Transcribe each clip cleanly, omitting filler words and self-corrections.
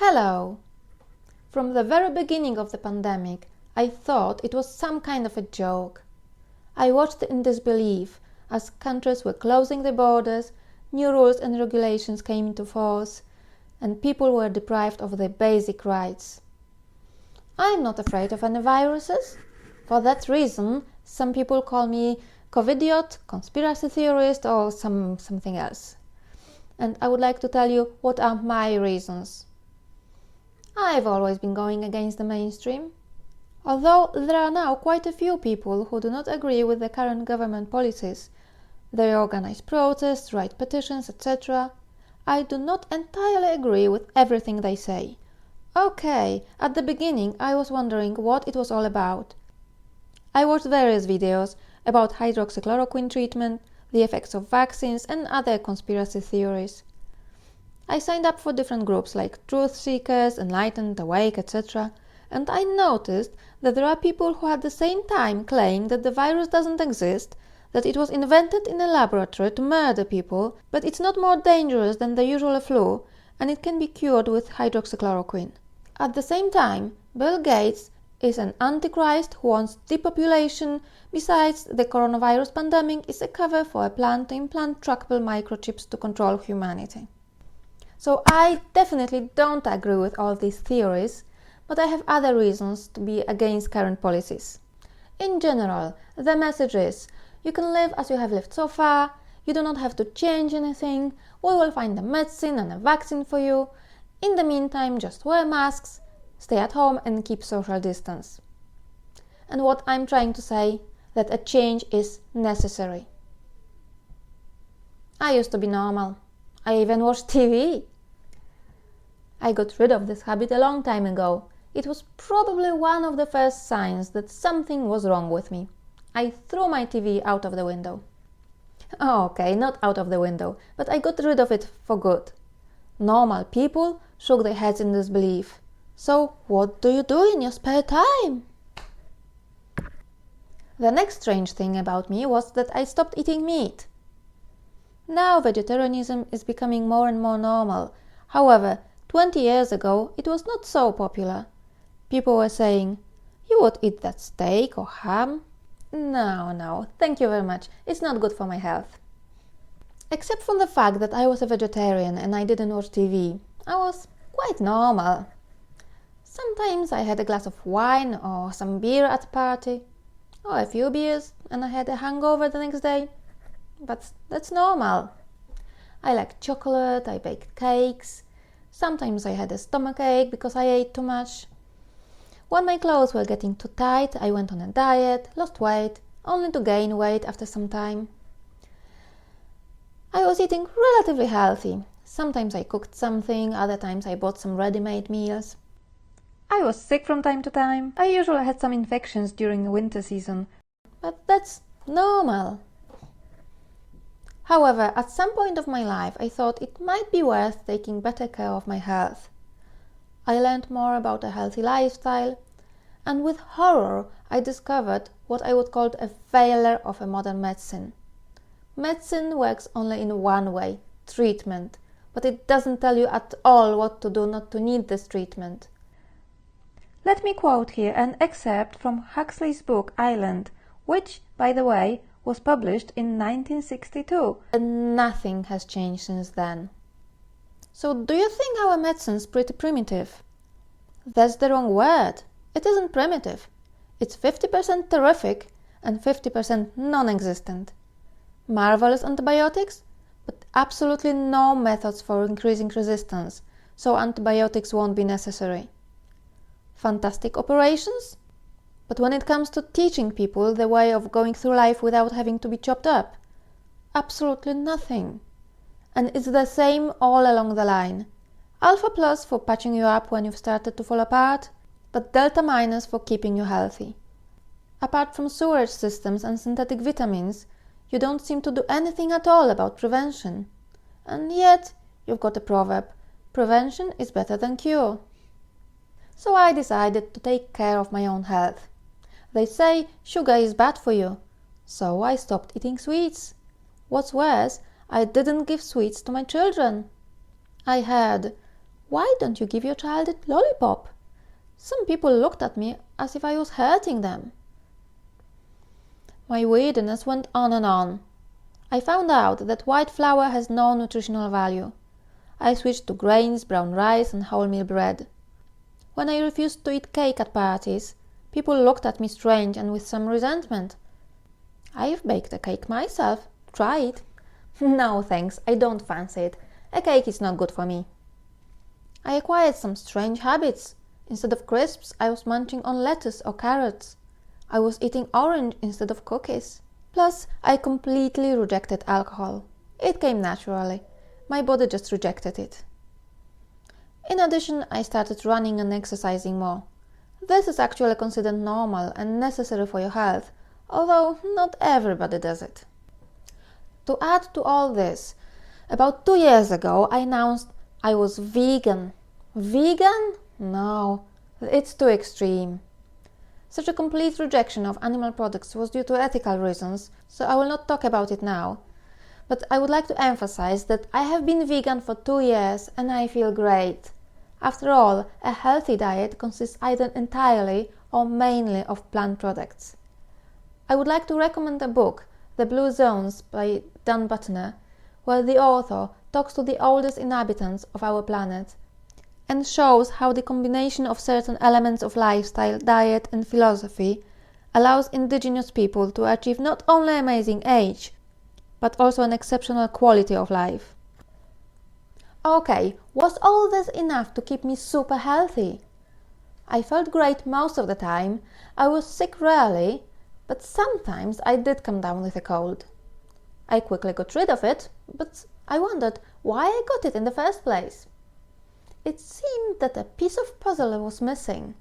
Hello! From the very beginning of the pandemic, I thought it was some kind of a joke. I watched in disbelief as countries were closing their borders, new rules and regulations came into force, and people were deprived of their basic rights. I'm not afraid of any viruses. For that reason, some people call me COVIDiot, conspiracy theorist, or something else. And I would like to tell you what are my reasons. I've always been going against the mainstream. Although there are now quite a few people who do not agree with the current government policies, they organize protests, write petitions, etc., I do not entirely agree with everything they say. Okay, at the beginning I was wondering what it was all about. I watched various videos about hydroxychloroquine treatment, the effects of vaccines and other conspiracy theories. I signed up for different groups like Truth Seekers, Enlightened, Awake, etc. and I noticed that there are people who at the same time claim that the virus doesn't exist, that it was invented in a laboratory to murder people, but it's not more dangerous than the usual flu and it can be cured with hydroxychloroquine. At the same time, Bill Gates is an antichrist who wants depopulation. Besides, the coronavirus pandemic is a cover for a plan to implant trackable microchips to control humanity. So I definitely don't agree with all these theories, but I have other reasons to be against current policies. In general, the message is, you can live as you have lived so far, you do not have to change anything, we will find a medicine and a vaccine for you. In the meantime, just wear masks, stay at home and keep social distance. And what I'm trying to say, that a change is necessary. I used to be normal. I even watched TV. I got rid of this habit a long time ago. It was probably one of the first signs that something was wrong with me. I threw my TV out of the window. Okay, not out of the window, but I got rid of it for good. Normal people shook their heads in disbelief. So, what do you do in your spare time? The next strange thing about me was that I stopped eating meat. Now vegetarianism is becoming more and more normal. However, 20 years ago, it was not so popular. People were saying, "You would eat that steak or ham?" No, thank you very much. It's not good for my health. Except from the fact that I was a vegetarian and I didn't watch TV, I was quite normal. Sometimes I had a glass of wine or some beer at a party, or a few beers, and I had a hangover the next day. But that's normal. I like chocolate, I baked cakes. Sometimes I had a stomachache because I ate too much. When my clothes were getting too tight, I went on a diet, lost weight, only to gain weight after some time. I was eating relatively healthy. Sometimes I cooked something, other times I bought some ready-made meals. I was sick from time to time. I usually had some infections during the winter season, but that's normal. However, at some point of my life, I thought it might be worth taking better care of my health. I learned more about a healthy lifestyle, and with horror, I discovered what I would call a failure of a modern medicine. Medicine works only in one way, treatment, but it doesn't tell you at all what to do not to need this treatment. Let me quote here an excerpt from Huxley's book Island, which, by the way, was published in 1962, and nothing has changed since then. So do you think our medicine's pretty primitive? That's the wrong word. It isn't primitive. It's 50% terrific and 50% non-existent. Marvelous antibiotics, but absolutely no methods for increasing resistance, so antibiotics won't be necessary. Fantastic operations? But when it comes to teaching people the way of going through life without having to be chopped up, absolutely nothing. And it's the same all along the line. Alpha plus for patching you up when you've started to fall apart, but delta minus for keeping you healthy. Apart from sewerage systems and synthetic vitamins, you don't seem to do anything at all about prevention. And yet, you've got a proverb, prevention is better than cure. So I decided to take care of my own health. They say sugar is bad for you, so I stopped eating sweets. What's worse, I didn't give sweets to my children. I heard, "Why don't you give your child a lollipop?" Some people looked at me as if I was hurting them. My weirdness went on and on. I found out that white flour has no nutritional value. I switched to grains, brown rice and wholemeal bread. When I refused to eat cake at parties, people looked at me strange and with some resentment. "I've baked a cake myself. Try it." "No, thanks. I don't fancy it. A cake is not good for me." I acquired some strange habits. Instead of crisps, I was munching on lettuce or carrots. I was eating orange instead of cookies. Plus, I completely rejected alcohol. It came naturally. My body just rejected it. In addition, I started running and exercising more. This is actually considered normal and necessary for your health, although not everybody does it. To add to all this, about 2 years ago, I announced I was vegan. Vegan? No, it's too extreme. Such a complete rejection of animal products was due to ethical reasons, so I will not talk about it now. But I would like to emphasize that I have been vegan for 2 years and I feel great. After all, a healthy diet consists either entirely or mainly of plant products. I would like to recommend a book, The Blue Zones by Dan Buettner, where the author talks to the oldest inhabitants of our planet and shows how the combination of certain elements of lifestyle, diet and philosophy allows indigenous people to achieve not only amazing age, but also an exceptional quality of life. Okay, was all this enough to keep me super healthy? I felt great most of the time. I was sick rarely, but sometimes I did come down with a cold. I quickly got rid of it, but I wondered why I got it in the first place. It seemed that a piece of puzzle was missing.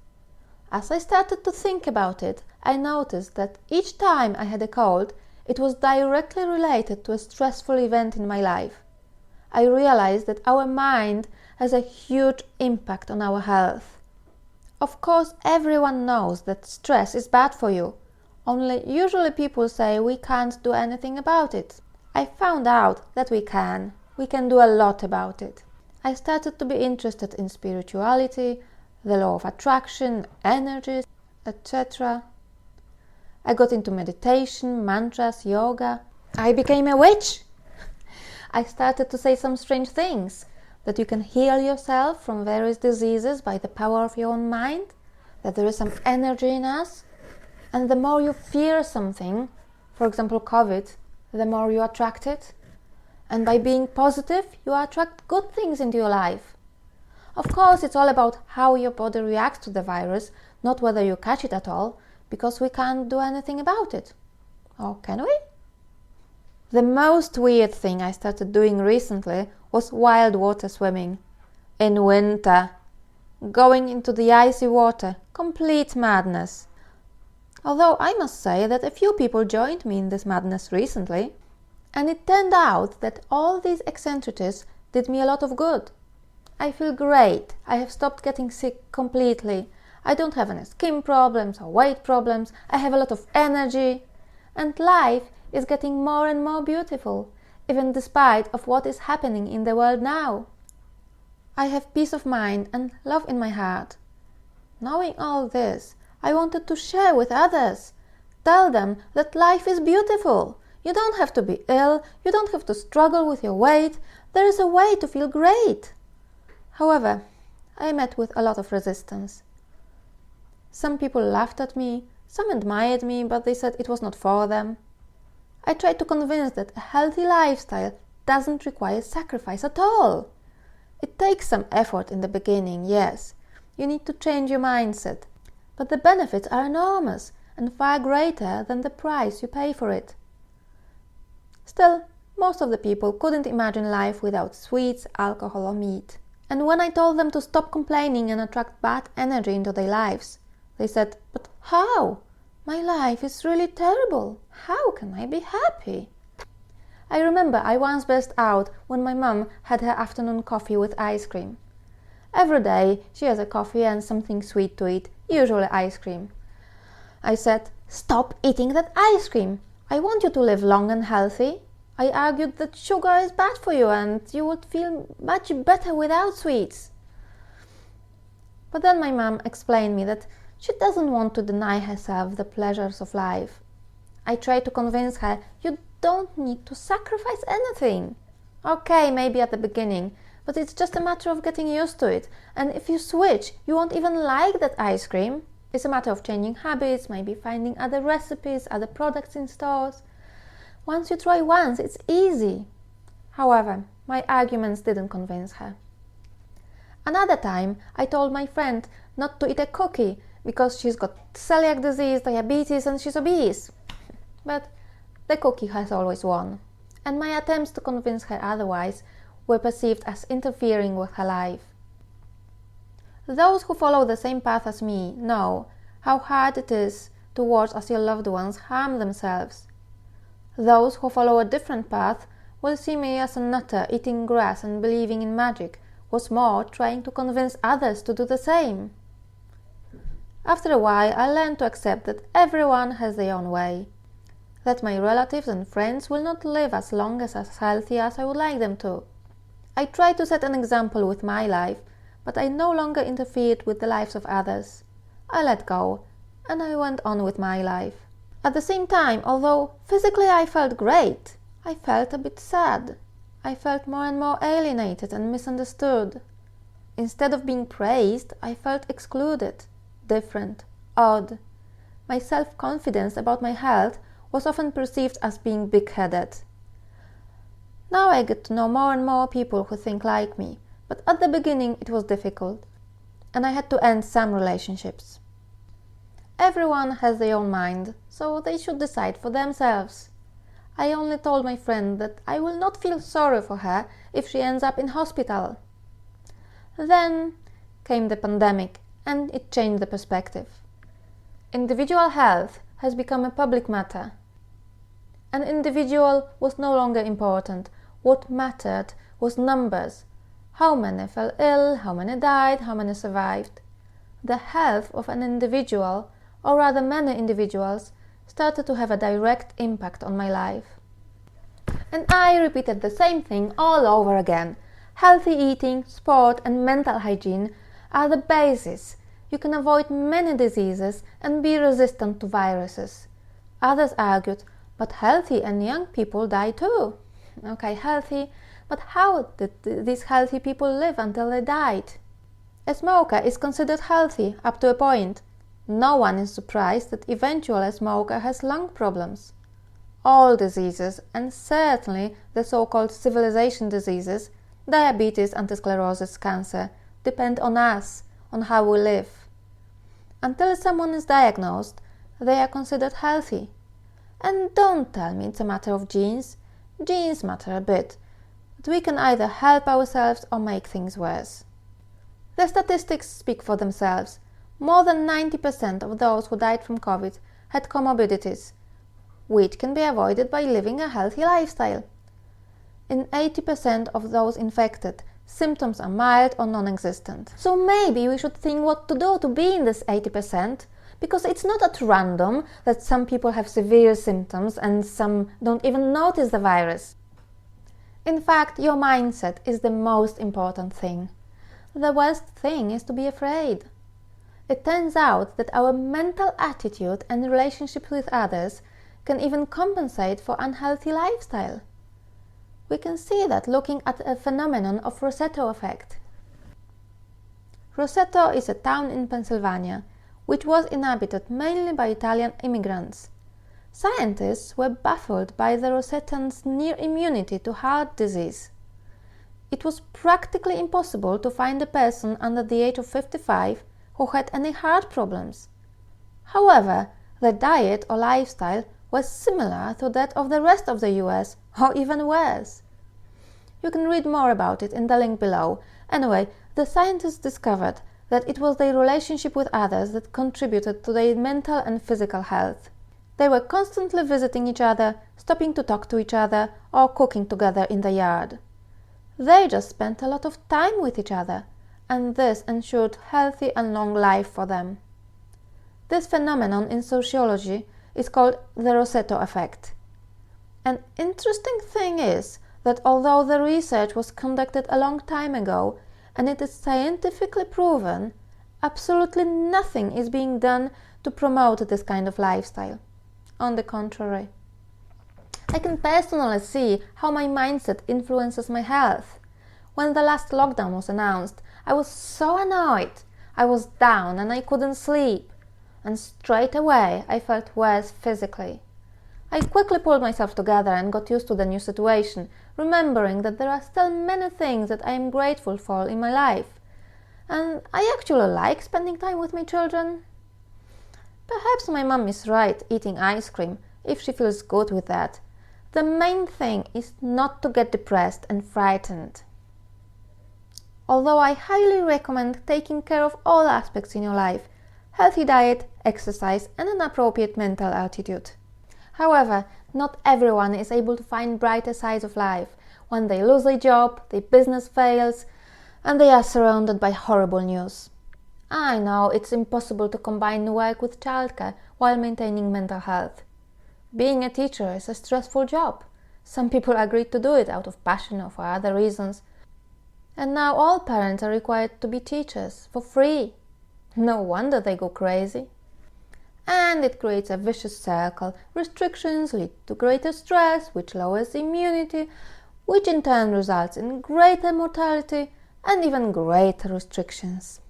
As I started to think about it, I noticed that each time I had a cold, it was directly related to a stressful event in my life. I realized that our mind has a huge impact on our health. Of course, everyone knows that stress is bad for you. Only usually people say we can't do anything about it. I found out that we can. We can do a lot about it. I started to be interested in spirituality, the law of attraction, energies, etc. I got into meditation, mantras, yoga. I became a witch. I started to say some strange things, that you can heal yourself from various diseases by the power of your own mind, that there is some energy in us, and the more you fear something, for example COVID, the more you attract it. And by being positive, you attract good things into your life. Of course, it's all about how your body reacts to the virus, not whether you catch it at all, because we can't do anything about it. Or can we? The most weird thing I started doing recently was wild water swimming. In winter. Going into the icy water. Complete madness. Although I must say that a few people joined me in this madness recently. And it turned out that all these eccentricities did me a lot of good. I feel great. I have stopped getting sick completely. I don't have any skin problems or weight problems. I have a lot of energy. And life is getting more and more beautiful, even despite of what is happening in the world now. I have peace of mind and love in my heart. Knowing all this, I wanted to share with others. Tell them that life is beautiful. You don't have to be ill, you don't have to struggle with your weight. There is a way to feel great. However, I met with a lot of resistance. Some people laughed at me, some admired me, but they said it was not for them. I tried to convince that a healthy lifestyle doesn't require sacrifice at all. It takes some effort in the beginning, yes. You need to change your mindset. But the benefits are enormous and far greater than the price you pay for it. Still, most of the people couldn't imagine life without sweets, alcohol or meat. And when I told them to stop complaining and attract bad energy into their lives, they said, "But how? My life is really terrible. How can I be happy?" I remember I once burst out when my mum had her afternoon coffee with ice cream. Every day she has a coffee and something sweet to eat, usually ice cream. I said, "Stop eating that ice cream. I want you to live long and healthy." I argued that sugar is bad for you and you would feel much better without sweets. But then my mom explained me that she doesn't want to deny herself the pleasures of life. I tried to convince her, you don't need to sacrifice anything. Okay, maybe at the beginning, but it's just a matter of getting used to it. And if you switch, you won't even like that ice cream. It's a matter of changing habits, maybe finding other recipes, other products in stores. Once you try once, it's easy. However, my arguments didn't convince her. Another time, I told my friend not to eat a cookie because she's got celiac disease, diabetes, and she's obese. But the cookie has always won, and my attempts to convince her otherwise were perceived as interfering with her life. Those who follow the same path as me know how hard it is to watch as your loved ones harm themselves. Those who follow a different path will see me as a nutter eating grass and believing in magic, was more trying to convince others to do the same. After a while, I learned to accept that everyone has their own way, that my relatives and friends will not live as long as healthy as I would like them to. I tried to set an example with my life, but I no longer interfered with the lives of others. I let go, and I went on with my life. At the same time, although physically I felt great, I felt a bit sad. I felt more and more alienated and misunderstood. Instead of being praised, I felt excluded, different, odd. My self-confidence about my health was often perceived as being big-headed. Now I get to know more and more people who think like me, but at the beginning it was difficult, and I had to end some relationships. Everyone has their own mind, so they should decide for themselves. I only told my friend that I will not feel sorry for her if she ends up in hospital. Then came the pandemic, and it changed the perspective. Individual health has become a public matter. An individual was no longer important. What mattered was numbers. How many fell ill, how many died, how many survived. The health of an individual, or rather many individuals, started to have a direct impact on my life. And I repeated the same thing all over again. Healthy eating, sport, and mental hygiene are the basis. You can avoid many diseases and be resistant to viruses. Others argued, but healthy and young people die too. Okay, healthy, but how did these healthy people live until they died? A smoker is considered healthy up to a point. No one is surprised that eventually a smoker has lung problems. All diseases, and certainly the so-called civilization diseases, diabetes, anti-sclerosis, cancer, depend on us, on how we live. Until someone is diagnosed, they are considered healthy. And don't tell me it's a matter of genes. Genes matter a bit, but we can either help ourselves or make things worse. The statistics speak for themselves. More than 90% of those who died from COVID had comorbidities, which can be avoided by living a healthy lifestyle. In 80% of those infected, symptoms are mild or non-existent. So maybe we should think what to do to be in this 80%, because it's not at random that some people have severe symptoms and some don't even notice the virus. In fact, your mindset is the most important thing. The worst thing is to be afraid. It turns out that our mental attitude and relationships with others can even compensate for unhealthy lifestyle. We can see that looking at a phenomenon of Rosetto effect. Rosetto is a town in Pennsylvania which was inhabited mainly by Italian immigrants. Scientists were baffled by the Rosettans' near immunity to heart disease. It was practically impossible to find a person under the age of 55 who had any heart problems. However, their diet or lifestyle was similar to that of the rest of the US, or even worse. You can read more about it in the link below. Anyway, the scientists discovered that it was their relationship with others that contributed to their mental and physical health. They were constantly visiting each other, stopping to talk to each other, or cooking together in the yard. They just spent a lot of time with each other, and this ensured healthy and long life for them. This phenomenon in sociology is called the Rosetto effect. An interesting thing is that although the research was conducted a long time ago and it is scientifically proven, Absolutely nothing is being done to promote this kind of lifestyle. On the contrary, I can personally see how my mindset influences my health. When the last lockdown was announced, I was so annoyed. I was down and I couldn't sleep. And straight away I felt worse physically. I quickly pulled myself together and got used to the new situation, remembering that there are still many things that I am grateful for in my life. And I actually like spending time with my children. Perhaps my mom is right eating ice cream if she feels good with that. The main thing is not to get depressed and frightened. Although I highly recommend taking care of all aspects in your life, healthy diet, exercise, and an appropriate mental attitude. However, not everyone is able to find brighter sides of life when they lose their job, their business fails, and they are surrounded by horrible news. I know it's impossible to combine work with childcare while maintaining mental health. Being a teacher is a stressful job. Some people agreed to do it out of passion or for other reasons. And now all parents are required to be teachers for free. No wonder they go crazy. And it creates a vicious circle. Restrictions lead to greater stress, which lowers immunity, which in turn results in greater mortality and even greater restrictions.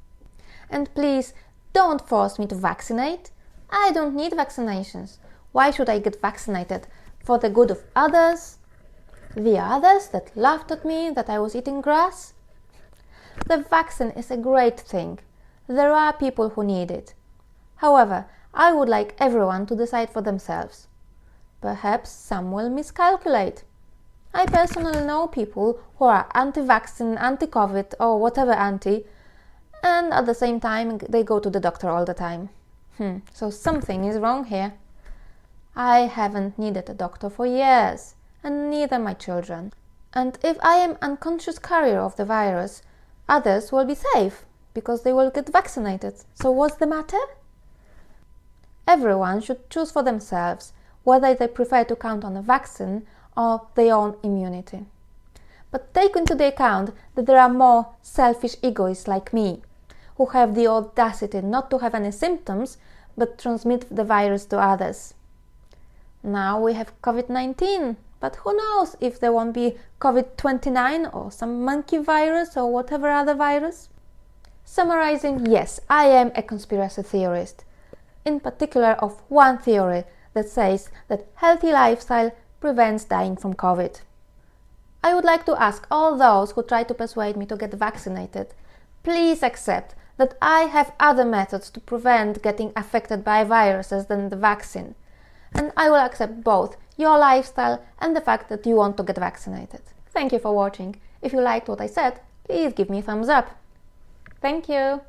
And please, don't force me to vaccinate. I don't need vaccinations. Why should I get vaccinated? For the good of others? The others that laughed at me that I was eating grass? The vaccine is a great thing. There are people who need it. However, I would like everyone to decide for themselves. Perhaps some will miscalculate. I personally know people who are anti-vaccine, anti-COVID or whatever anti, and at the same time they go to the doctor all the time. So something is wrong here. I haven't needed a doctor for years, and neither my children. And if I am unconscious carrier of the virus, others will be safe because they will get vaccinated. So what's the matter? Everyone should choose for themselves whether they prefer to count on a vaccine or their own immunity. But take into account that there are more selfish egoists like me, who have the audacity not to have any symptoms but transmit the virus to others. Now we have COVID-19, but who knows if there won't be COVID-29 or some monkey virus or whatever other virus? Summarizing, yes, I am a conspiracy theorist, in particular of one theory that says that healthy lifestyle prevents dying from COVID. I would like to ask all those who try to persuade me to get vaccinated, please accept that I have other methods to prevent getting affected by viruses than the vaccine. And I will accept both your lifestyle and the fact that you want to get vaccinated. Thank you for watching. If you liked what I said, please give me a thumbs up. Thank you.